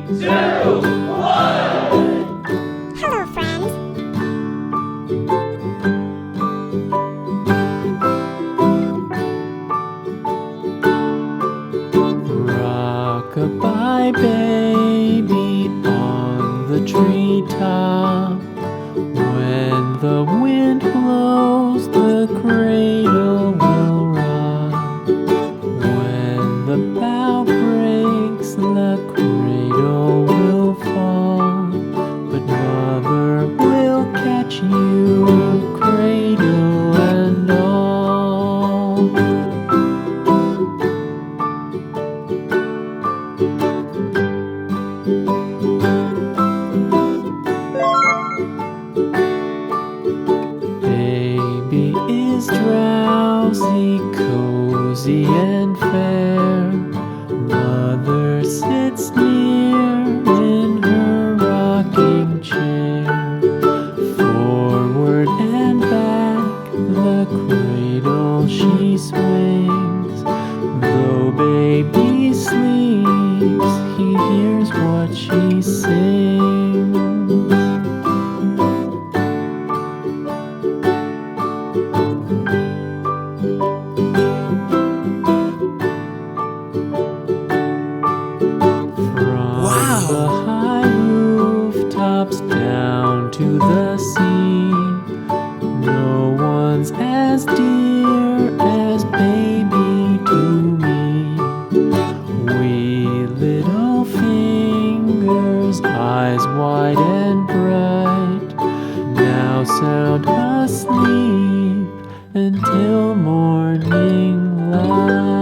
two, one. Hello, friends. Rock-a-bye baby on the treetop. When the wind blows, the cradle will rock. When the bough breaks, the cradle will fall. But mother will catch you, cradle and all. Baby is drowsy, cozy and fair. Mother sits near in her rocking chair. Forward and back, the cradle she swings. Though baby sleeps, he hears what she sings. From the high rooftops down to the sea, no one's as dear as baby to me. Wee little fingers, eyes wide and bright, now sound asleep until morning light.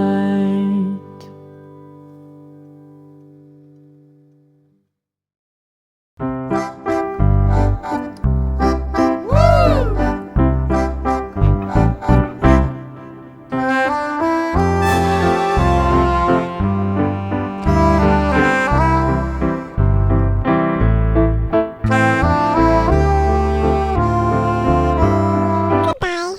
Goodbye.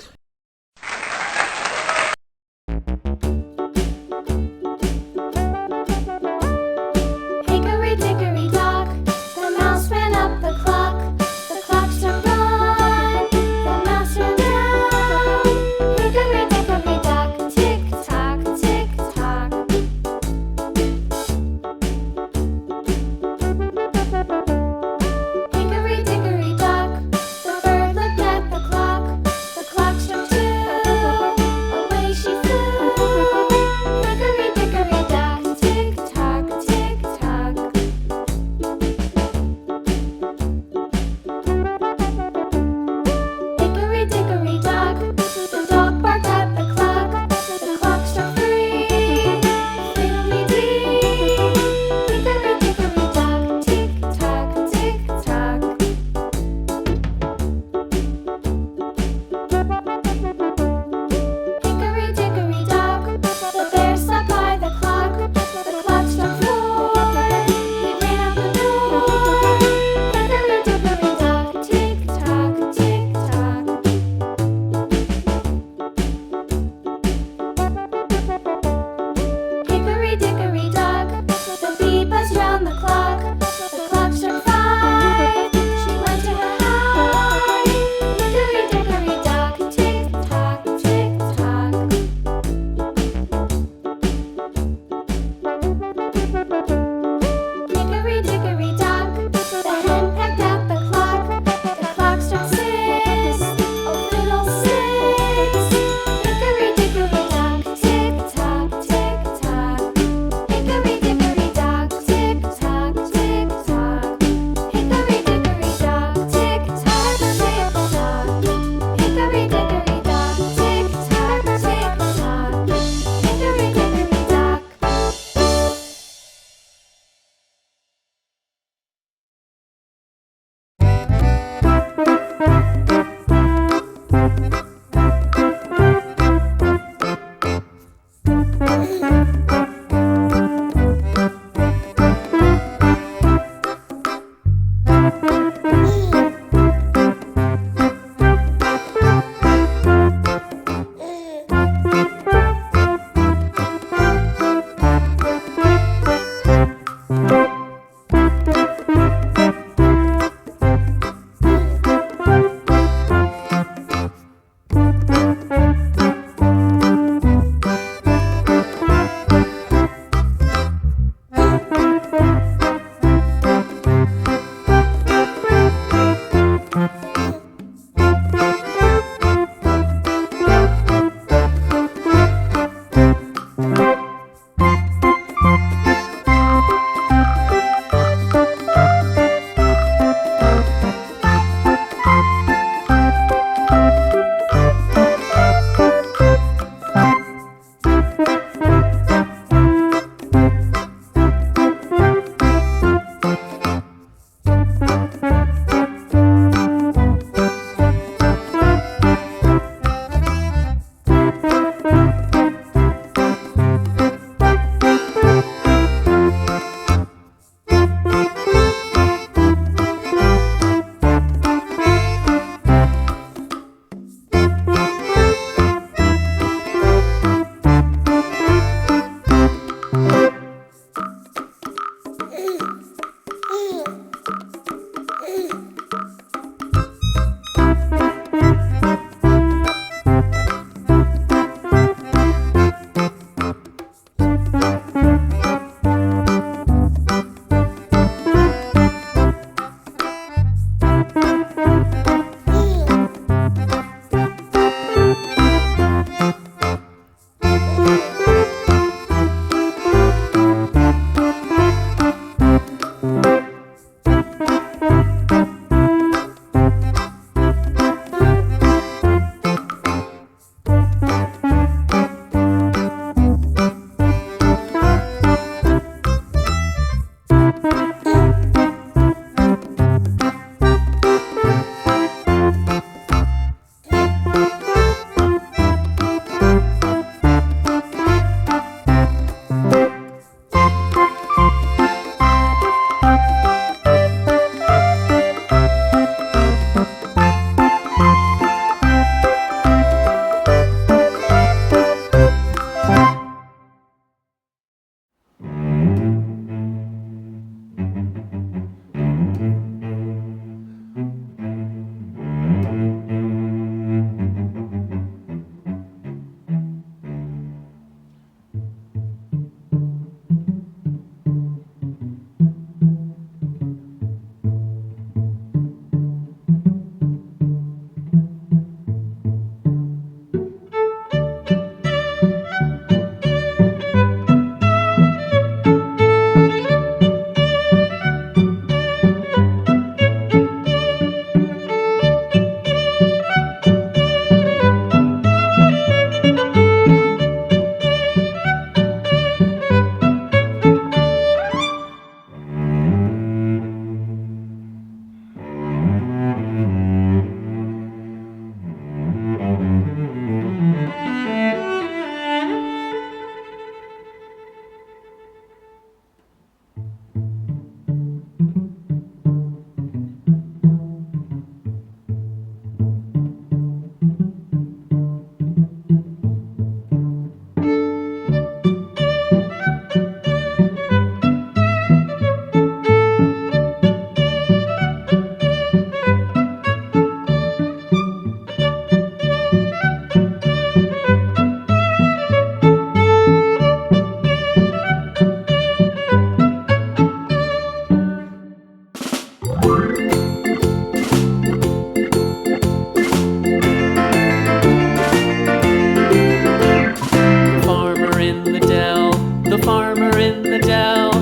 The farmer in the dell.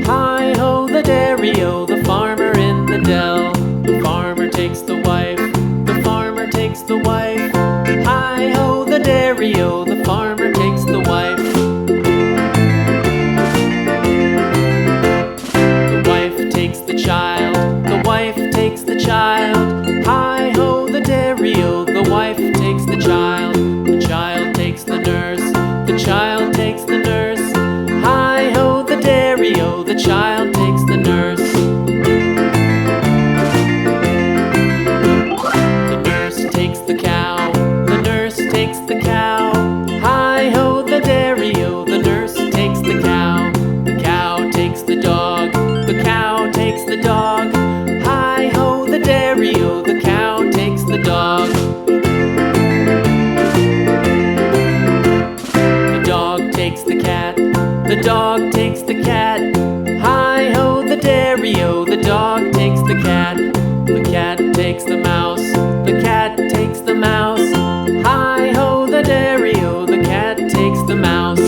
Hi-ho, the dairy-o, the farmer in the dell. The farmer takes the wife, the farmer takes the wife. Hi-ho, the dairy-o, the farmer takes the wife. The wife takes the child, the wife takes the child. Hi-ho, the dairy-o, the wife takes the child. The child takes the nurse, the child takes the nurse. Hi-ho, the dairy-o, the child takes the nurse. The nurse takes the cow, the nurse takes the cow. Hi-ho, the dairy-o, the nurse takes the cow. The cow takes the dog, the cow takes the dog. Hi-ho, the dairy-o, the cow takes the dog. The dog takes the cat, the dog takes the cat. Hi-ho, the dairy-o, the dog takes the cat. The cat takes the mouse, the cat takes the mouse. Hi-ho, the dairy-o, the cat takes the mouse.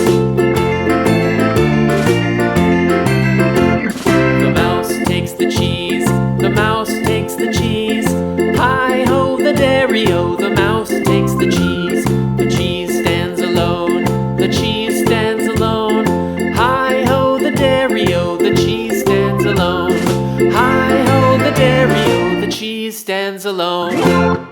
The mouse takes the cheese, the mouse takes the cheese. Hi-ho, the dairy-o, the mouse takes the cheese. The cheese stands alone, the cheese stands alone. Hi-ho, the dairy-o, the cheese stands alone. Hi-ho, the dairy-o, the cheese stands alone.